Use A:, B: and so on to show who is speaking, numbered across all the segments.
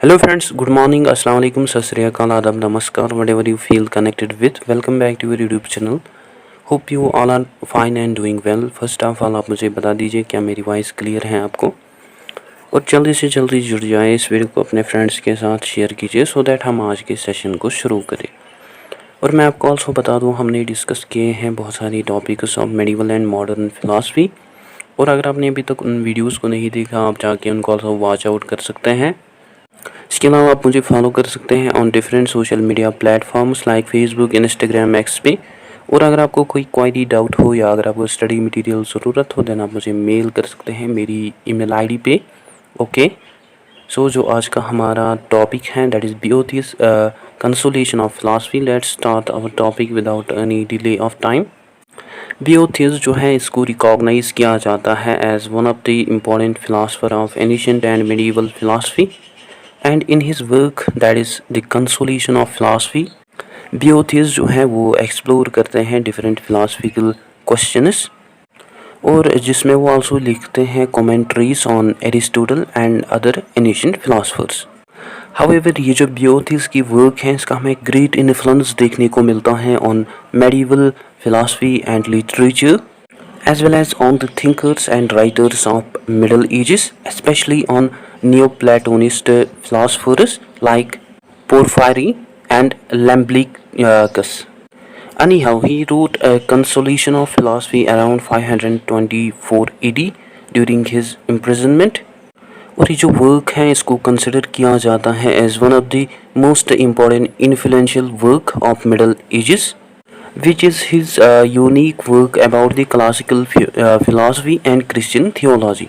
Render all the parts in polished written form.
A: Hello friends, good morning, assalamu alaikum, sat sri akal, adab, namaskar, whatever you feel connected with. Welcome back to your YouTube channel. Hope you all are fine and doing well. First of all आप मुझे बता दीजिए क्या मेरी voice clear है आपको, और जल्दी से जल्दी जुड़ जाए, इस वीडियो को अपने फ्रेंड्स के साथ शेयर कीजिए सो दैट हम आज के सेशन को शुरू करें। और मैं आपको ऑल्सो बता दूं, हमने डिस्कस किए हैं बहुत सारी topics of medieval and modern philosophy, और अगर आपने अभी तक उन वीडियोस को नहीं देखा आप जाके उनको ऑल्सो वॉच आउट कर सकते हैं। इसके अलावा आप मुझे फॉलो कर सकते हैं on different social media platforms like Facebook, Instagram, x पे। और अगर आपको कोई क्वेरी डाउट हो या अगर आपको स्टडी मटेरियल ज़रूरत हो देन आप मुझे मेल कर सकते हैं मेरी ईमेल आईडी पे। ओके, सो जो आज का हमारा टॉपिक है that is Boethius consolation of philosophy. Let's start our topic without any delay of time. Boethius जो है इसको रिकॉग्नाइज किया जाता है as one of the important philosopher of ancient and medieval philosophy, and in his work that is the consolation of philosophy, Boethius जो है वो explore करते हैं डिफरेंट फिलासफिकल क्वेश्चंस, और जिसमें वो आल्सो लिखते हैं commentaries on Aristotle and other ancient philosophers. However ये जो बियोथियस की वर्क है इसका हमें ग्रेट इन्फ्लुएंस देखने को मिलता है on medieval philosophy and literature as well as on the thinkers and writers of Middle Ages, especially on Neoplatonist philosophers like Porphyry and Iamblichus. Anyhow, he wrote a Consolation of Philosophy around 524 AD during his imprisonment. और ये जो work है इसको consider किया जाता है as one of the most important influential work of middle ages, which is his unique work about the classical philosophy and Christian theology.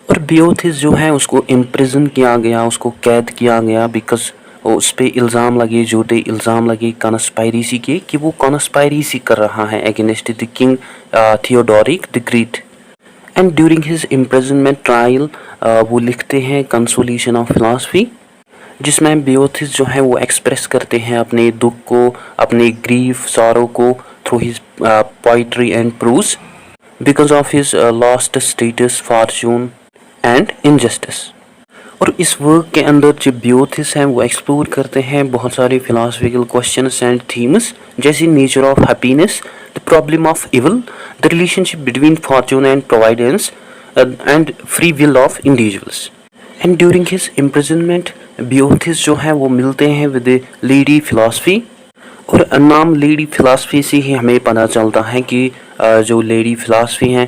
A: और बियोथिस जो है उसको इम्प्रिजन किया गया, उसको कैद किया गया बिकॉज उस पर इल्ज़ाम लगे, झूठे इल्ज़ाम लगे कॉन्स्पायरेसी के, कि वो कॉन्स्पायरेसी कर रहा है against the king Theodoric the great. And during his imprisonment trial वो लिखते हैं कंसोलेशन ऑफ फिलासफी, जिसमें बियोथिस जो है वो एक्सप्रेस करते हैं अपने दुख को, अपने ग्रीफ सॉरो को through his poetry and prose because of his lost status, fortune and injustice. और इस वर्क के अंदर जो बियोथिस हैं वो एक्सप्लोर करते हैं बहुत सारे फिलासफिकल क्वेश्चंस एंड थीम्स, जैसे nature of happiness, the problem of evil, the relationship between fortune and providence and free will of individuals. And during his imprisonment Boethius जो है वो मिलते हैं विद लेडी फिलासफी, और नाम लेडी फिलासफी से ही हमें पता चलता है कि जो लेडी फिलासफी हैं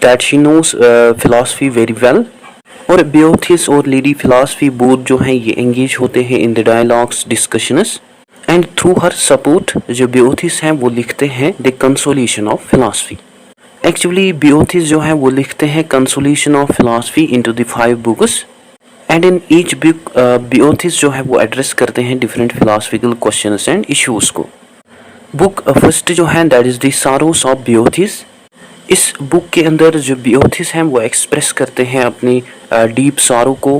A: that she knows philosophy very well. और बियोथिस और लेडी फिलासफी बोथ जो हैं ये एंगेज होते हैं in the dialogues, discussions, and through her support जो बियोथिस हैं वो लिखते हैं the consolation of philosophy. Actually Boethius जो है वो लिखते हैं consolation of philosophy into the 5 books, and in each book Boethius जो है वो एड्रेस करते हैं different philosophical questions and issues को। बुक फर्स्ट जो है that is the sorrows of Boethius. इस बुक के अंदर जो बियोथिस हैं वो एक्सप्रेस करते हैं अपनी डीप सॉरो को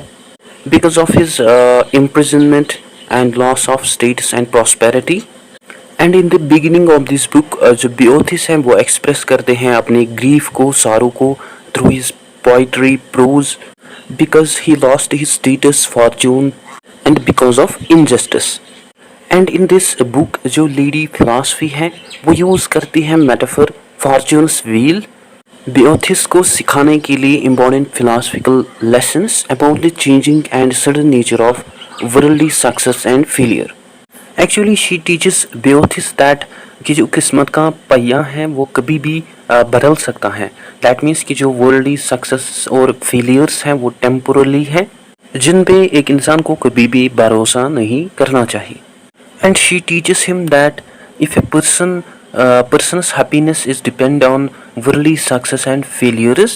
A: because of his imprisonment and loss of status and prosperity. And in the beginning of this book जो बियोथिस हैं वो एक्सप्रेस करते हैं अपने ग्रीफ को, सॉरो को through his poetry, prose, because he lost his status, fortune and because of injustice. And in this book जो lady philosophy है वो यूज़ करती है मेटाफर फॉर्चून्स व्हील बियोथिस को सिखाने के लिए important philosophical lessons about the changing and sudden nature of worldly success and failure. Actually she teaches Boethius that कि जो किस्मत का पहिया है वो कभी भी बदल सकता है। दैट मीन्स कि जो वर्ल्डली सक्सेस और फेलियर्स हैं वो टेम्पोरली है, जिन पे एक इंसान को कभी भी भरोसा नहीं करना चाहिए। And she teaches him that if A person's happiness is depend on worldly success and failures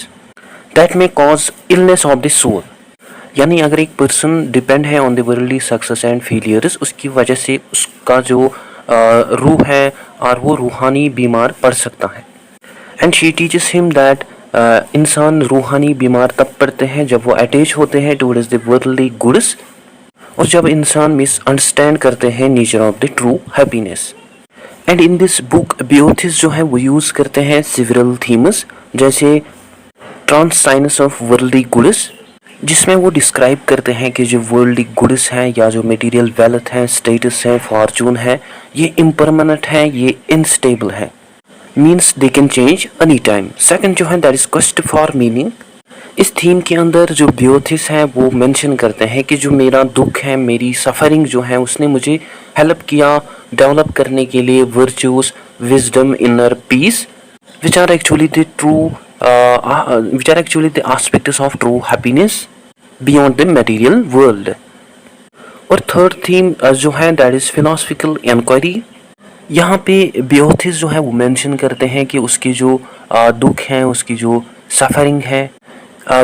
A: that may cause illness of the soul। यानी अगर एक पर्सन डिपेंड है on the worldly success and failures, उसकी वजह से उसका जो रूह है और वो रूहानी बीमार पड़ सकता है। And she teaches him that इंसान रूहानी बीमार तब पड़ते हैं जब वो अटैच होते हैं टुवर्ड्स द वर्ल्डली गुड्स, और जब इंसान मिसअंडरस्टैंड करते हैं nature of the true happiness. And in this book Boethius जो है वो यूज़ करते हैं सिवरल थीम्स, जैसे transience of worldly goods, जिसमें वो डिस्क्राइब करते हैं कि जो वर्ल्डली गुड्स हैं या जो मटेरियल वेल्थ है, स्टेटस है, फॉर्चून है, ये इम्परमानेंट है, ये इनस्टेबल है, means they can change any time. Second जो है that is quest for meaning. इस थीम के अंदर जो बियोथिस है वो मेंशन करते हैं कि जो मेरा दुख है, मेरी सफरिंग जो है, उसने मुझे हेल्प किया डेवलप करने के लिए virtues, wisdom, inner piece, which are actually the true which are actually the aspects of true happiness beyond the material world। और थर्ड थीम जो है दैट इज फिलोसफिकल इंक्वायरी। यहाँ पे बियोथिस जो है वो मेंशन करते हैं कि उसकी जो दुख है, उसकी जो सफरिंग है,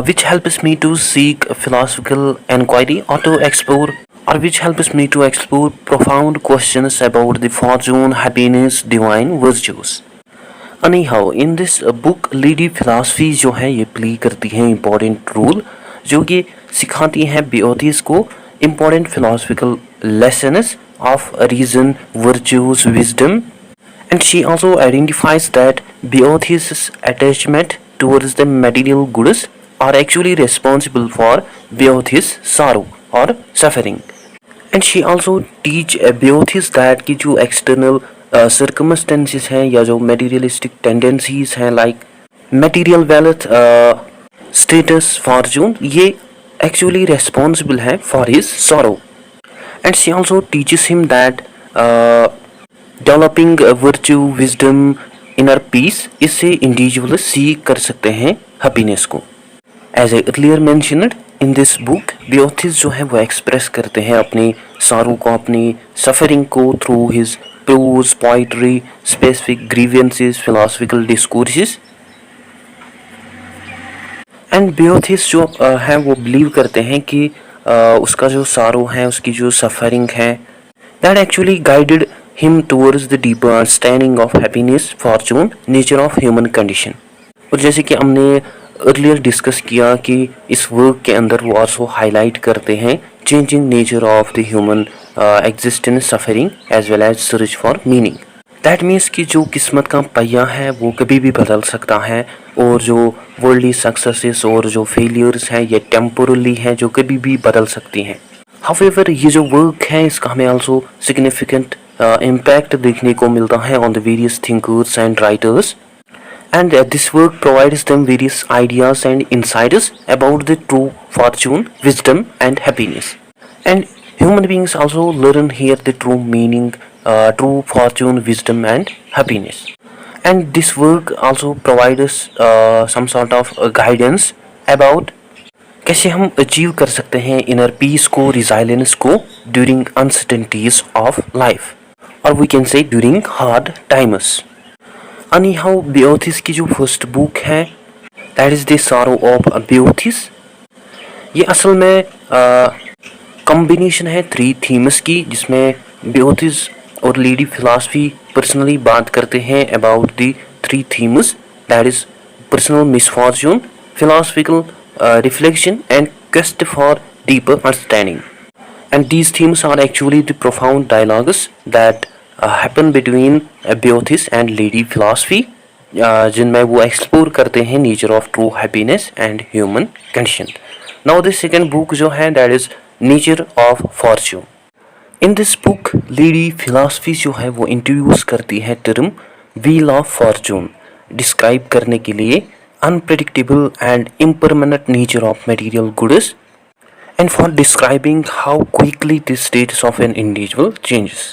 A: which helps me to seek philosophical inquiry or to explore or which helps me to explore profound questions about the fortune, happiness, divine virtues। Anyhow, in this book lady philosophy जो है ये play करती है important role, जो कि सिखाती हैं Boethius को important philosophical lessons of reason, virtues, wisdom. And she also identifies that Beothis's attachment towards the material goods are actually responsible for Beothis' sorrow or suffering। And she also teach Beothis that कि जो external circumstances हैं या जो materialistic tendencies हैं like material wealth, status, fortune, ये actually responsible है for his sorrow। And she also teaches him that developing virtue, wisdom, inner peace, इससे individual सीख कर सकते हैं हैप्पीनेस को। As a earlier mentioned in this book, Boethius जो है वो एक्सप्रेस करते हैं अपनी सारों को, अपनी सफरिंग को through his prose, poetry, specific grievances, philosophical discourses. And Boethius जो है वो बिलीव करते हैं कि उसका जो सारो है, उसकी जो सफरिंग है, that actually guided him towards the deeper understanding of happiness, fortune, nature of human condition। और जैसे कि हमने अर्लियर डिस्कस किया कि इस वर्क के अंदर वो आल्सो हाईलाइट करते हैं changing nature of the human existence, suffering as well as search for meaning. That means कि जो किस्मत का पहिया है वो कभी भी बदल सकता है, और जो वर्ल्डली सक्सेसेस और जो फेलियर्स हैं ये टेम्पोरली हैं, जो कभी भी बदल सकती हैं। हाउएवर ये जो वर्क है इसका हमें आल्सो सिग्निफिकेंट impact देखने को मिलता है on the various thinkers and writers, and this work provides them various ideas and insights about the true fortune, wisdom and happiness। And human beings also learn here the true meaning, true fortune, wisdom and happiness। And this work also provides us some sort of guidance about कैसे हम achieve कर सकते हैं inner peace को, resilience को during uncertainties of life, और we can say during hard times. Anyhow Boethius की जो फर्स्ट बुक है that is the sorrow of Boethius. ये असल में कॉम्बिनेशन है थ्री थीम्स की, जिसमें बियोथिस और लेडी फिलॉसफी पर्सनली बात करते हैं about the three themes, that is personal misfortune, philosophical reflection and quest for deeper understanding। And these themes are actually the profound dialogues that happen between Beothis and lady philosophy, जिनमें वो explore करते हैं nature of true happiness and human condition. Now this second book जो है that is nature of Fortune. In this book lady philosophy जो है वो introduce करती है term wheel of Fortune, describe करने के लिए unpredictable and impermanent nature of material goods, and for describing how quickly the status of an individual changes।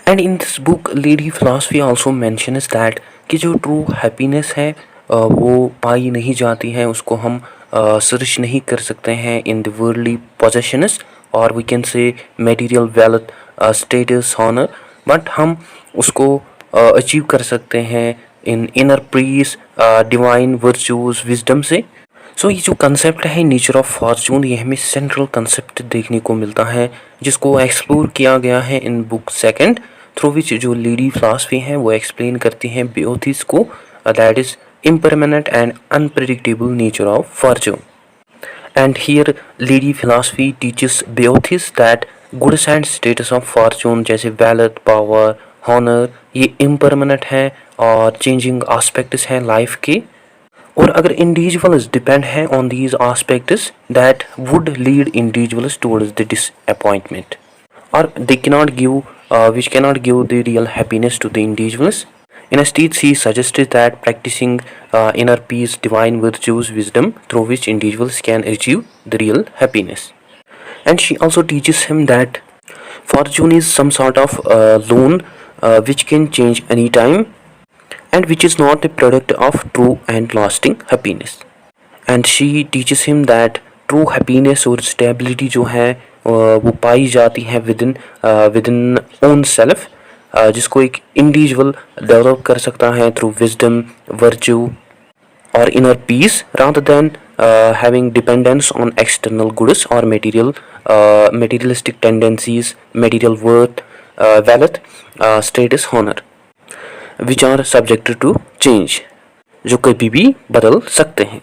A: And in this book lady philosophy also mentions that कि जो true happiness है वो पाई नहीं जाती है, उसको हम सर्च नहीं कर सकते हैं in the worldly possessions or we can say material wealth, status, honor, but हम उसको अचीव कर सकते हैं इन inner peace, divine virtues, wisdom से। सो ये जो कंसेप्ट है नेचर ऑफ फॉर्चून, ये हमें सेंट्रल कंसेप्ट देखने को मिलता है, जिसको एक्सप्लोर किया गया है in book second, through which जो लेडी फिलॉसफी है वो एक्सप्लेन करती हैं बियोथिस को that is impermanent and unpredictable nature of fortune. And here Lady Philosophy teaches Boethius that goods and status of fortune जैसे वेल्थ, पावर, हॉनर, ये impermanent हैं और चेंजिंग एस्पेक्ट्स हैं लाइफ के, और अगर इंडिविजुअल्स डिपेंड है on these aspects that would lead individuals towards the disappointment और they cannot give which cannot give the real happiness to the individuals. Instead, she suggested that practicing inner peace, divine virtues, wisdom, through which individuals can achieve the real happiness. And she also teaches him that fortune is some sort of loan which can change anytime and which is not a product of true and lasting happiness. And she teaches him that true happiness और stability जो है वो पाई जाती है within own self, जिसको एक individual develop कर सकता है थ्रू विजडम, वर्च्यू और inner peace rather than having dependence on external goods or materialistic tendencies, material worth, wealth, status, honor, which are subjected to change, जो कभी भी बदल सकते हैं.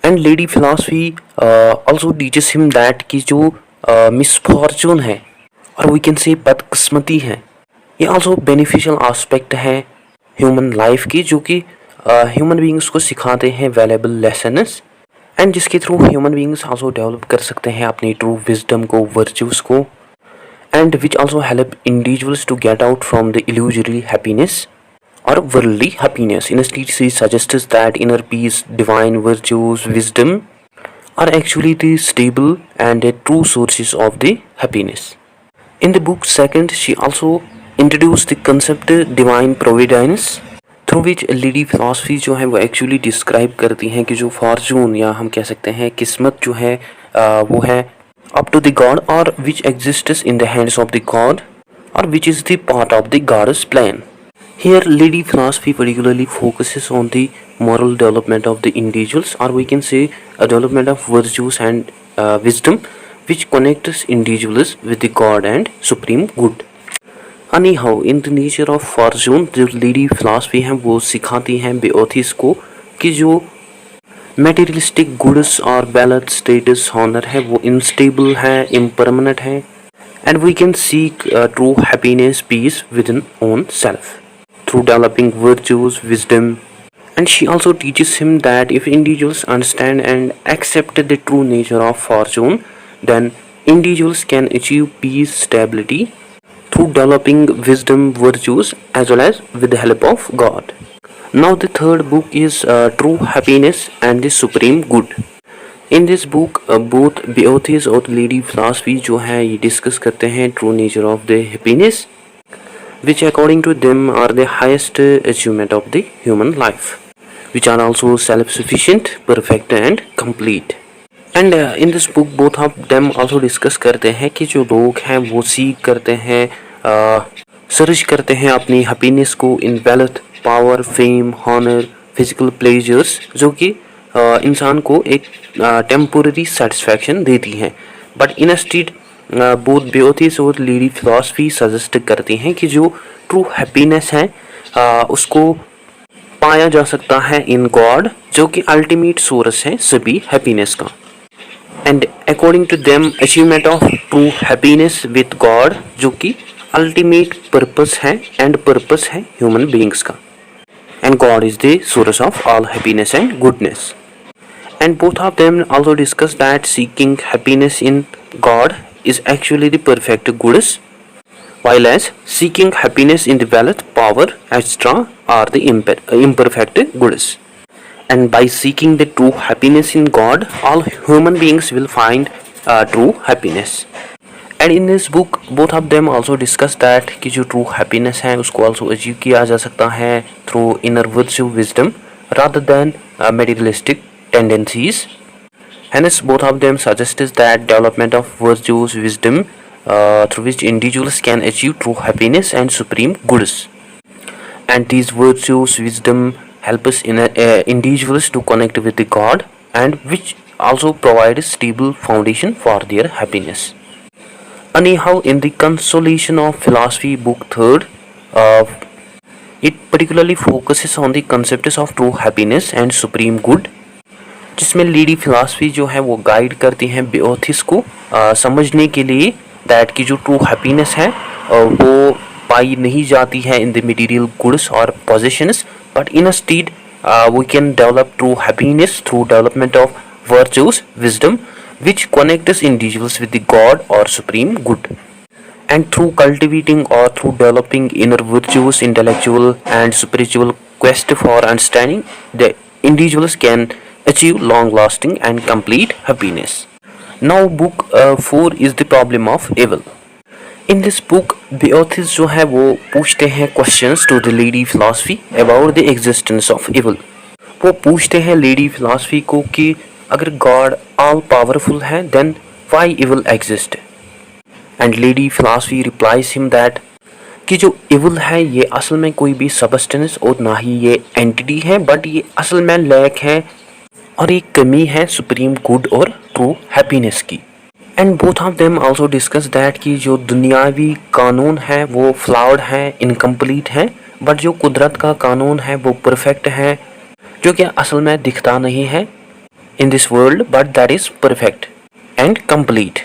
A: And lady philosophy also teaches him that कि जो misfortune है और वी कैन से बदकिस्मती है, ये ऑल्सो बेनिफिशियल आस्पेक्ट है ह्यूमन लाइफ की, जो कि ह्यूमन बींग्स को सिखाते हैं वैल्यूएबल लेसन्स एंड जिसके through human beings also develop कर सकते हैं अपनी ट्रू विजडम को, वर्च्यूज को, and which also help individuals to get out from the illusory happiness or worldly happiness. Instead, she suggests that inner peace, divine virtues, wisdom are actually the stable and the true sources of the happiness. In the book second, she also introduced the concept divine providence, through which lady philosophy जो है वो actually describe करती हैं कि जो fortune या हम कह सकते हैं किस्मत जो है वो है up to the God or which exists in the hands of the God or which is the part of the God's plan. Here, lady philosophy particularly focuses on the moral development of the individuals, or we can say a development of virtues and wisdom, which connects individuals with the God and supreme good. Anyhow, in the nature of fortune, जो lady philosophy है वो सिखाती हैं बेओथिस को कि जो materialistic goods और wealth, status, honor है वो unstable है, impermanent है, and we can seek true happiness, peace within own self through developing virtues, wisdom. And she also teaches him that if individuals understand and accept the true nature of fortune, then individuals can achieve peace, stability through developing wisdom, virtues, as well as with the help of God. Now the third book is True Happiness and the Supreme Good. In this book, both Boethius और Lady Philosophy जो है ये discuss करते हैं true nature of the happiness, which according to them are the highest achievement of the human life, which are also self-sufficient, perfect and complete. And in this book both of them also discuss करते हैं कि जो लोग हैं वो सीख करते हैं, सर्च करते हैं अपनी हैप्पीनेस को in wealth, power, fame, honour, physical pleasures, जो कि इंसान को एक टेम्पोररी सेटिस्फैक्शन देती हैं. बट इंस्टेड बोथ बेओथिस और लेडी फिलॉसफी सजेस्ट करती हैं कि जो ट्रू हैप्पीनेस है उसको पाया जा सकता है इन गॉड, जो कि अल्टीमेट सोर्स है सभी हैप्पीनेस का. And according to them achievement of true happiness with God, जो कि अल्टीमेट पर्पस है एंड पर्पस है ह्यूमन बीइंग्स का, and God is the source of all happiness and goodness. And both of them also discuss that seeking happiness in God is actually the perfect goodness, while as seeking happiness in the wealth, power, etc. are the imperfect goodness. And by seeking the true happiness in God, all human beings will find true happiness. And in this book, both of them also discuss that कि जो true happiness है उसको also achieve किया जा सकता है through inner virtue, wisdom, rather than materialistic tendencies. Hence, both of them suggests that development of virtues, wisdom, through which individuals can achieve true happiness and supreme goods. And these virtues, wisdom, help us in individuals to connect with the God, and which also provide a stable foundation for their happiness. Anyhow, in the Consolation of Philosophy, book 3rd, it particularly focuses on the concepts of true happiness and supreme good, जिसमें lady philosophy जो है वो guide करती हैं बेओथिस को समझने के लिए दैट की जो ट्रू हैप्पीनेस है वो पाई नहीं जाती है इन द मटेरियल गुड्स और possessions, but instead we can develop true happiness through development of virtues, wisdom, which connects individuals with the God or supreme good. And through cultivating or through developing inner virtues, intellectual and spiritual quest for understanding, the individuals can achieve long lasting and complete happiness. Now book 4 is the problem of evil. In this book the authors जो है वो पूछते हैं questions to the lady philosophy about the existence of evil. वो पूछते हैं lady philosophy को कि अगर गॉड ऑल पावरफुल है then why evil exist. And lady philosophy replies him that कि जो इवल है ये असल में कोई भी सबस्टेंस और ना ही ये एंटिटी है, बट ये असल में लैक है और एक कमी है सुप्रीम गुड और ट्रू हैप्पीनेस की। And both of them also discuss that कि जो दुनियावी कानून है वो फ्लॉड है, इनकम्प्लीट है, बट जो कुदरत का कानून है वो परफेक्ट है, जो कि असल में दिखता नहीं है in this world, but that is perfect and complete.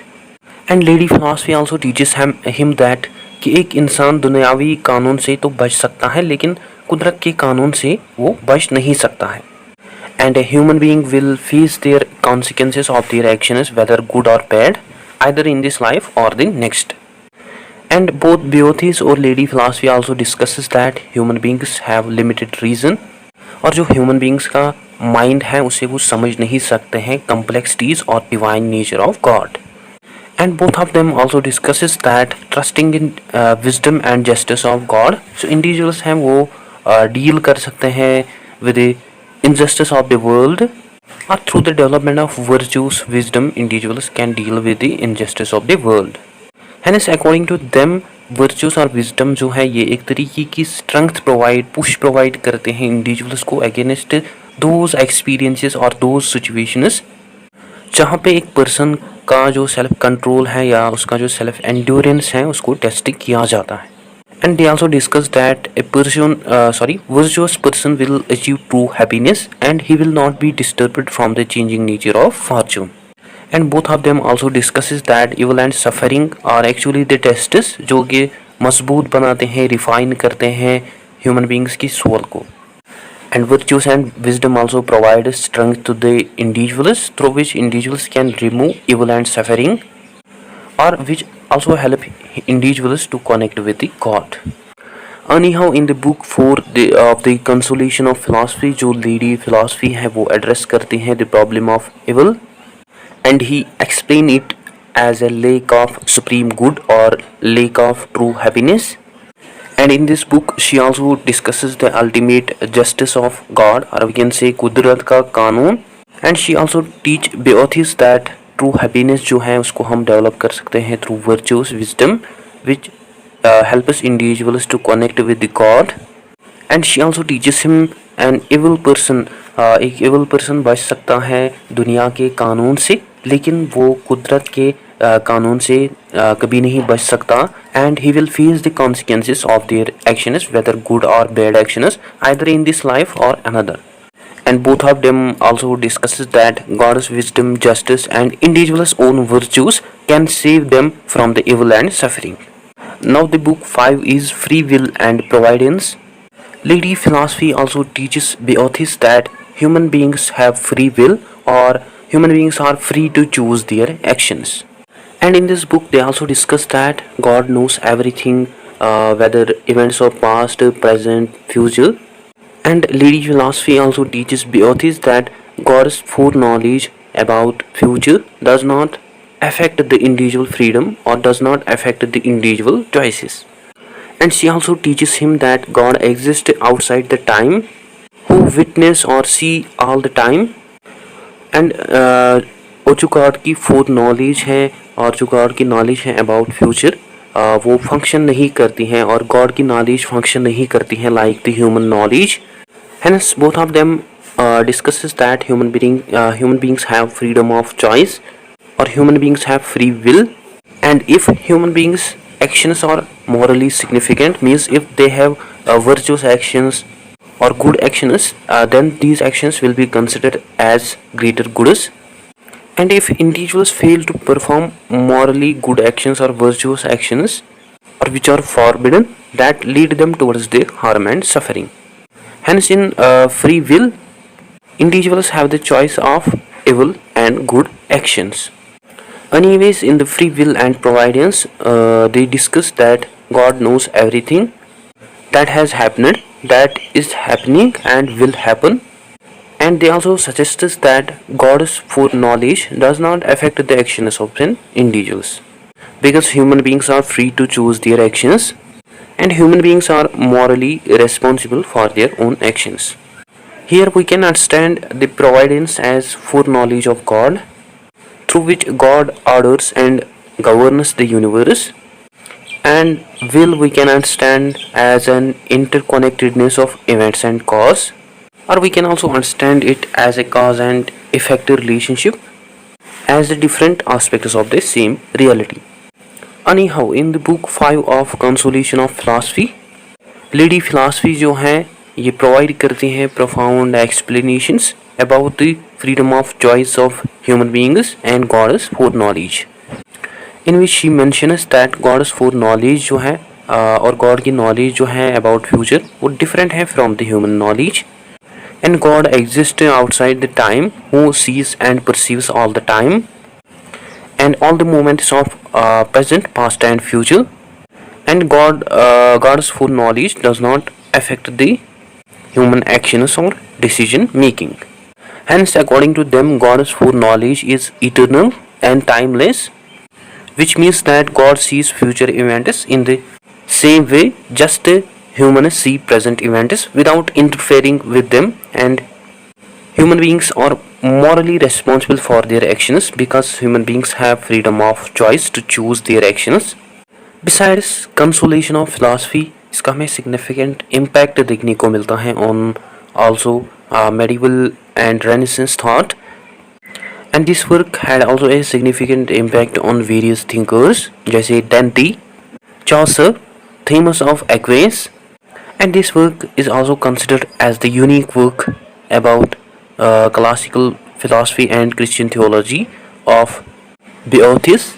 A: And lady philosophy also teaches him that कि एक इंसान दुनियावी कानून से तो बच सकता है लेकिन कुदरत के कानून से वो बच नहीं सकता है। And a human being will face their consequences of their actions, whether good or bad, either in this life or the next. And both Boethius और Lady Philosophy also discusses that human beings have limited reason, और जो human beings का mind है उसे वो समझ नहीं सकते हैं complexities और divine nature of God. And both of them also discusses that trusting in wisdom and justice of God, so individuals हैं वो deal कर सकते हैं with the injustice of the world, or through the development of virtues, wisdom, individuals can deal with the injustice of the world. Hence, according to them, virtues और wisdom जो है ये एक तरीके की strength push provide करते हैं individuals को against those experiences और those situations जहाँ पे एक person का जो self control है या उसका जो self endurance है उसको टेस्ट किया जाता है। And they also discuss that a virtuous person will achieve true happiness and he will not be disturbed from the changing nature of fortune. And both of them also discusses that evil and suffering are actually the tests जो कि मजबूत बनाते हैं, refine करते हैं human beings की soul को. And virtues and wisdom also provide strength to the individuals through which individuals can remove evil and suffering, or which also help individuals to connect with the God. Anyhow, in the book 4 of the consolation of philosophy, जो lady philosophy है वो address करती है the problem of evil, and he explain it as a lack of supreme good or lack of true happiness. And in this book she also discusses the ultimate justice of God, or we can say कुदरत का कानून. And she also teach Boethius that true happiness जो है उसको हम develop कर सकते हैं through virtuous wisdom which help us individuals to connect with the god. And she also teaches him an evil person, एक इविल पर्सन बच सकता है दुनिया के कानून से लेकिन वो कुदरत के कानून से कभी नहीं बच सकता. And he will face the consequences of their actions whether good or bad actions either in this life or another. And both of them also discusses that God's wisdom, justice and individuals' own virtues can save them from the evil and suffering. Now the book 5 is Free Will and Providence. Lady Philosophy also teaches Boethius that human beings have free will, or human beings are free to choose their actions. And in this book they also discuss that God knows everything, whether events of past, present, future. And Lady Philosophy also teaches Boethius that God's foreknowledge about future does not affect the individual freedom or does not affect the individual choices. And she also teaches him that God exists outside the time, who witness or see all the time. And जो God की four knowledge है और जो God की knowledge है about future वो function नहीं करती हैं और गॉड की नॉलेज फंक्शन नहीं करती हैं like the human knowledge. Hence, both of them discusses that human beings have freedom of choice, or human beings have free will. And if human beings' actions are morally significant, means if they have virtuous actions or good actions, then these actions will be considered as greater goods. And if individuals fail to perform morally good actions or virtuous actions, or which are forbidden, that lead them towards the harm and suffering. Hence, in free will, individuals have the choice of evil and good actions. Anyways, in the free will and providence, they discuss that God knows everything that has happened, that is happening, and will happen. And they also suggest us that God's foreknowledge does not affect the actions of the individuals, because human beings are free to choose their actions, and human beings are morally responsible for their own actions. Here we can understand the providence as foreknowledge of God, through which God orders and governs the universe, and will we can understand as an interconnectedness of events and cause, or we can also understand it as a cause and effect relationship, as the different aspects of the same reality. Anyhow, in the book 5 of Consolation of Philosophy, lady philosophy जो हैं ये provide करती हैं profound explanations about the freedom of choice of human beings and God's foreknowledge, in which she mentions that God's foreknowledge जो है और God की knowledge जो है about future वो different है from the human knowledge, and God exists outside the time, who sees and perceives all the time and all the moments of present, past, and future. And God's foreknowledge does not affect the human actions or decision making. Hence, according to them, God's foreknowledge is eternal and timeless, which means that God sees future events in the same way just humans see present events without interfering with them, and human beings are morally responsible for their actions because human beings have freedom of choice to choose their actions. Besides consolation of philosophy, इसका हमें significant impact देखने को मिलता है on also medieval and Renaissance thought, and this work had also a significant impact on various thinkers जैसे Dante, Chaucer, Thomas of Aquin, and this work is also considered as the unique work about classical philosophy and Christian theology of Boethius.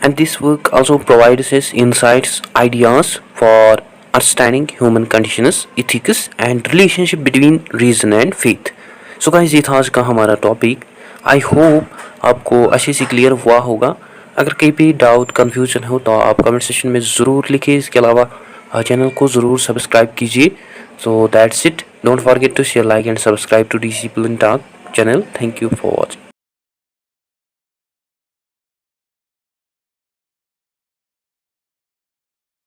A: And this work also provides us insights, ideas for understanding human conditions, ethics, and relationship between reason and faith. So guys, ये था आज का हमारा topic. I hope आपको अच्छे से clear हुआ होगा. अगर कहीं भी डाउट कन्फ्यूजन हो तो आप कमेंट सेक्शन में ज़रूर लिखिए. इसके अलावा चैनल को ज़रूर सब्सक्राइब कीजिए. So that's it. Don't forget to share, like, and subscribe to DC Talk channel. Thank you for watching.